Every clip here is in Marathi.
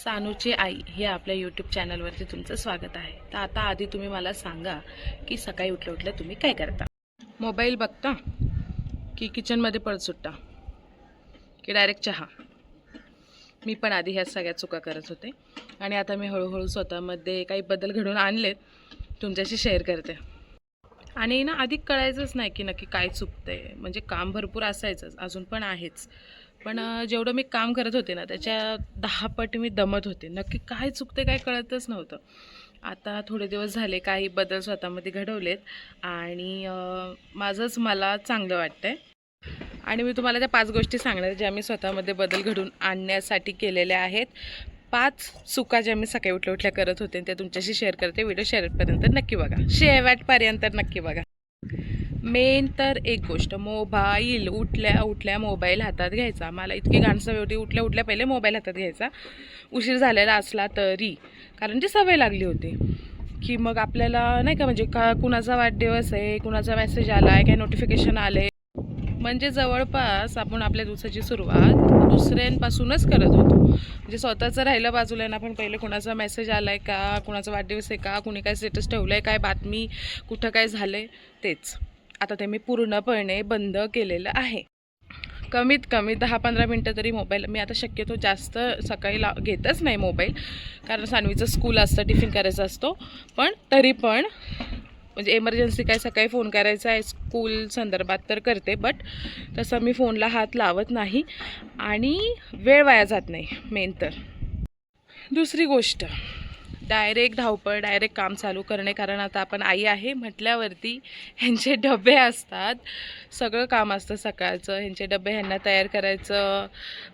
सानूची आई हे आपल्या यूट्यूब चॅनलवरती तुमचं स्वागत आहे। तर आता आधी तुम्ही मला सांगा की सकाळी उठल्या उठल्या तुम्ही काय करता? मोबाईल बघता की किचनमध्ये पळ सुट्टा की डायरेक्ट चहा? मी पण आधी ह्या सगळ्या चुका करत होते आणि आता मी हळूहळू स्वतःमध्ये काही बदल घडवून आणलेत, तुमच्याशी शेअर करते। आणि ना आधी कळायचंच नाही की नक्की काय चुकतंय, म्हणजे काम भरपूर असायचंच, अजून पण आहेच, पण जेवढं मी काम करत होते ना त्याच्या 10 पट मी दमत होते। नक्की काय चुकते काय कळतच नव्हतं। आता थोडे दिवस झाले काही बदल स्वतःमध्ये घडवलेत आणि माझंच मला चांगलं वाटतंय आणि मी तुम्हाला त्या 5 गोष्टी सांगणार ज्या मी स्वतःमध्ये बदल घडवून आणण्यासाठी केलेल्या आहेत। 5 चुका ज्या मी सकाळी उठल्या उठल्या करत होते त्या तुमच्याशी शेअर करते। व्हिडिओ शेअरपर्यंत नक्की बघा, शेवटपर्यंत नक्की बघा। मेन तर एक गोष्ट, मोबाईल उठल्या उठल्या मोबाईल हातात घ्यायचा। मला इतकी घाण सवय होती, उठल्या उठल्या पहिले मोबाईल हातात घ्यायचा, उशीर झालेला असला तरी, कारण ती सवय लागली होती की मग आपल्याला नाही का, म्हणजे का कुणाचा वाढदिवस आहे, कुणाचा मेसेज आला आहे, काय नोटिफिकेशन आले, म्हणजे जवळपास आपण आपल्या दिवसाची सुरुवात दुसऱ्यांपासूनच करत होतो। म्हणजे स्वतःचं राहिलं बाजूला ना, पण पहिले कुणाचा मेसेज आला आहे का, कुणाचा वाढदिवस आहे का, कुणी काय स्टेटस ठेवलं आहे, काय बातमी, कुठं काय झालं आहे, तेच आता ते मी पूर्णपणे बंद केलेलं आहे। कमीत कमी 10-15 मिनटं तरी मोबाईल मी आता शक्यतो जास्त सकाळी घेतच नाही मोबाईल, कारण सानवीचं स्कूल असतं, टिफिन करायचा असतो, पण तरी पण म्हणजे इमर्जन्सी काय सकाळी फोन करायचा आहे स्कूल संदर्भात तर करते, बट तसं मी फोनला हात लावत नाही आणि वेळ वाया जात नाही मेन तर। दुसरी गोष्ट, डायरेक्ट धावपळ, डायरेक्ट काम चालू करणे, कारण आता आपण आई आहे म्हटल्यावरती ह्यांचे डबे असतात, सगळं काम असतं सकाळचं, ह्यांचे डबे ह्यांना तयार करायचं,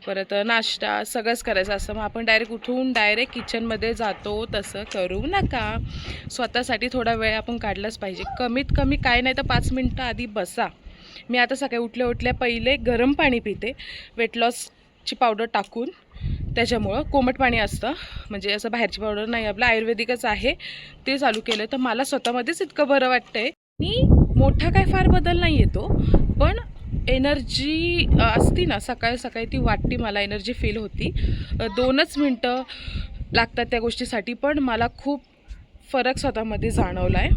परत नाश्ता सगळंच करायचं असतं। मग आपण डायरेक्ट उठून डायरेक्ट किचनमध्ये जातो, तसं करू नका। स्वतःसाठी थोडा वेळ आपण काढलाच पाहिजे, कमीत कमी काय नाही तर 5 मिनटं आधी बसा। मी आता सकाळी उठल्या उठल्या पहिले गरम पाणी पिते, वेट लॉसची पावडर टाकून, त्याच्यामुळं कोमट पाणी असतं, म्हणजे असं बाहेरची पावडर नाही, आपलं आयुर्वेदिकच आहे, ते चालू केलं तर मला स्वतःमध्येच इतकं बरं वाटतंय। आणि मोठा काय फार बदल नाही येतो, पण एनर्जी असती ना सकाळी सकाळी, ती वाटती मला, एनर्जी फील होती। 2च मिनटं लागतात त्या गोष्टीसाठी, पण मला खूप फरक स्वतःमध्ये जाणवला आहे।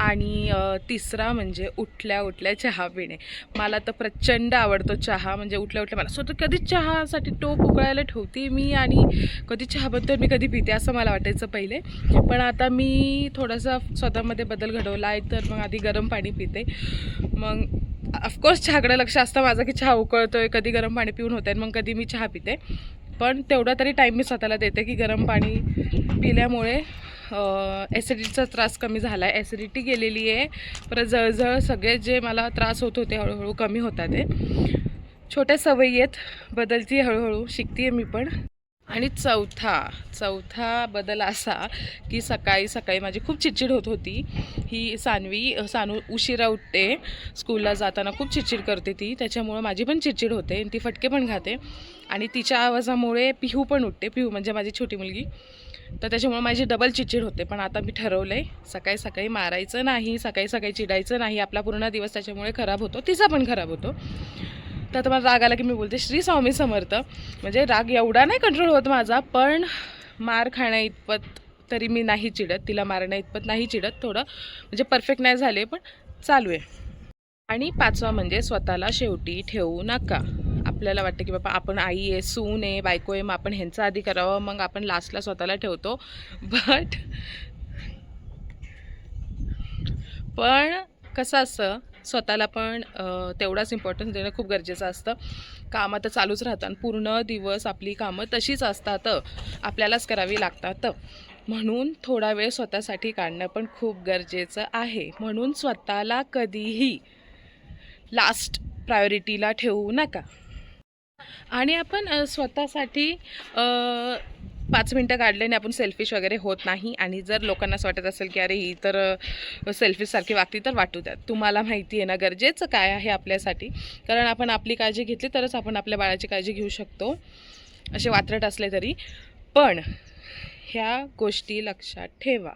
आणि तिसरा म्हणजे उठल्या उठल्या चहा पिणे। मला तर प्रचंड आवडतो चहा, म्हणजे उठल्या उठल्या मला स्वतः कधीच चहासाठी टोप उकळायला ठेवते मी आणि कधी चहा बनतो मी कधी पिते असं मला वाटायचं पहिले, पण आता मी थोडासा स्वतःमध्ये बदल घडवला आहे, तर मग आधी गरम पाणी पिते, मग ऑफकोर्स चहाकडे लक्ष असतं माझं की चहा उकळतोय, कधी गरम पाणी पिऊन होतं मग कधी मी चहा पिते, पण तेवढा तरी टाईम मी स्वतःला देते की गरम पाणी पिल्यामुळे ॲसिडिटीचा त्रास कमी झाला आहे, ॲसिडिटी गेलेली आहे, परत जळजळ सगळे जे मला त्रास होत होते हळूहळू कमी होतात आहे। छोट्या सवयी आहेत, बदलती हळूहळू शिकते आहे मी पण। आणि चौथा बदल असा की सकाळी सकाळी माझी खूप चिडचिड होत होती। ही सानू उशिरा उठते, स्कूलला जाताना खूप चिडचिड करते ती, त्याच्यामुळं माझी पण चिडचिड होते, ती फटके पण खाते आणि तिच्या आवाजामुळे पिहू पण उठते, पिहू म्हणजे माझी छोटी मुलगी, तर त्याच्यामुळे माझी डबल चिडचिड होते। पण आता मी ठरवलं आहे सकाळी सकाळी मारायचं नाही, सकाळी सकाळी चिडायचं नाही, आपला पूर्ण दिवस त्याच्यामुळे खराब होतो, तिचा पण खराब होतो। तर आता मला राग आला की मी बोलते श्री स्वामी समर्थ, म्हणजे राग एवढा नाही कंट्रोल होत माझा, पण मार खाण्या इतपत तरी मी नाही चिडत, तिला मारण्या इतपत नाही चिडत, थोडं म्हणजे परफेक्ट नाही झाले पण चालू आहे। आणि 5वा म्हणजे स्वतःला शेवटी ठेवू नका। आपल्याला वाटतं की बाबा आपण आई आहे, सून आहे, बायको आहे, मग आपण ह्यांचं आधी करावं, मग आपण लास्टला स्वतःला ठेवतो, पण कसं असतं स्वतःला पण तेवढाच इम्पॉर्टन्स देणं खूप गरजेचं असतं। कामं तर चालूच राहतात, पूर्ण दिवस आपली कामं तशीच असतात, आपल्यालाच करावी लागतात, म्हणून थोडा वेळ स्वतःसाठी काढणं पण खूप गरजेचं आहे। म्हणून स्वतःला कधीही लास्ट प्रायोरिटीला ठेवू नका। आणि आपण स्वतःसाठी 5 मिनटं काढल्याने आपण सेल्फिश वगैरे होत नाही, आणि जर लोकांना असं वाटत असेल की अरे ही तर सेल्फिशसारखी वागती, तर वाटू द्या, तुम्हाला माहिती आहे ना गरजेचं काय आहे आपल्यासाठी, कारण आपण आपली काळजी घेतली तरच आपण आपल्या बाळाची काळजी घेऊ शकतो, असे वात्रट असले तरी। पण ह्या गोष्टी लक्षात ठेवा,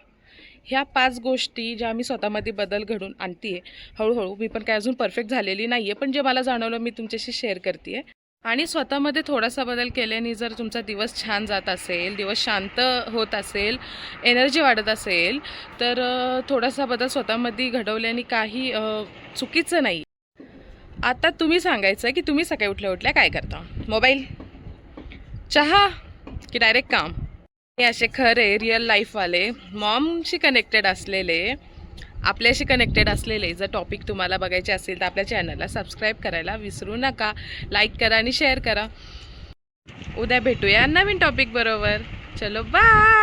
ह्या 5 गोष्टी ज्या मी स्वतःमध्ये बदल घडून आणते आहे हळूहळू, मी पण काय अजून परफेक्ट झालेली नाही आहे, पण जे मला जाणवलं मी तुमच्याशी शेअर करते आहे। आणि स्वतःमध्ये थोडासा बदल केल्याने जर तुमचा दिवस छान जात असेल, दिवस शांत होत असेल, एनर्जी वाढत असेल, तर थोडासा बदल स्वतःमध्ये घडवल्याने काही चुकीचं नाही. आता तुम्ही सांगायचं की तुम्ही सकाळी उठल्या उठल्या काय करता? मोबाईल, चहा की डायरेक्ट काम? हे असे खरे रिअल लाईफवाले मॉमशी कनेक्टेड असलेले, आपल्याशी कनेक्टेड असलेले जर टॉपिक तुम्हाला बघायचे असेल तर आपल्या चॅनलला सबस्क्राईब करायला विसरू नका. लाईक करा आणि शेअर करा. उद्या भेटूया नवीन टॉपिक बरोबर. चलो बाय.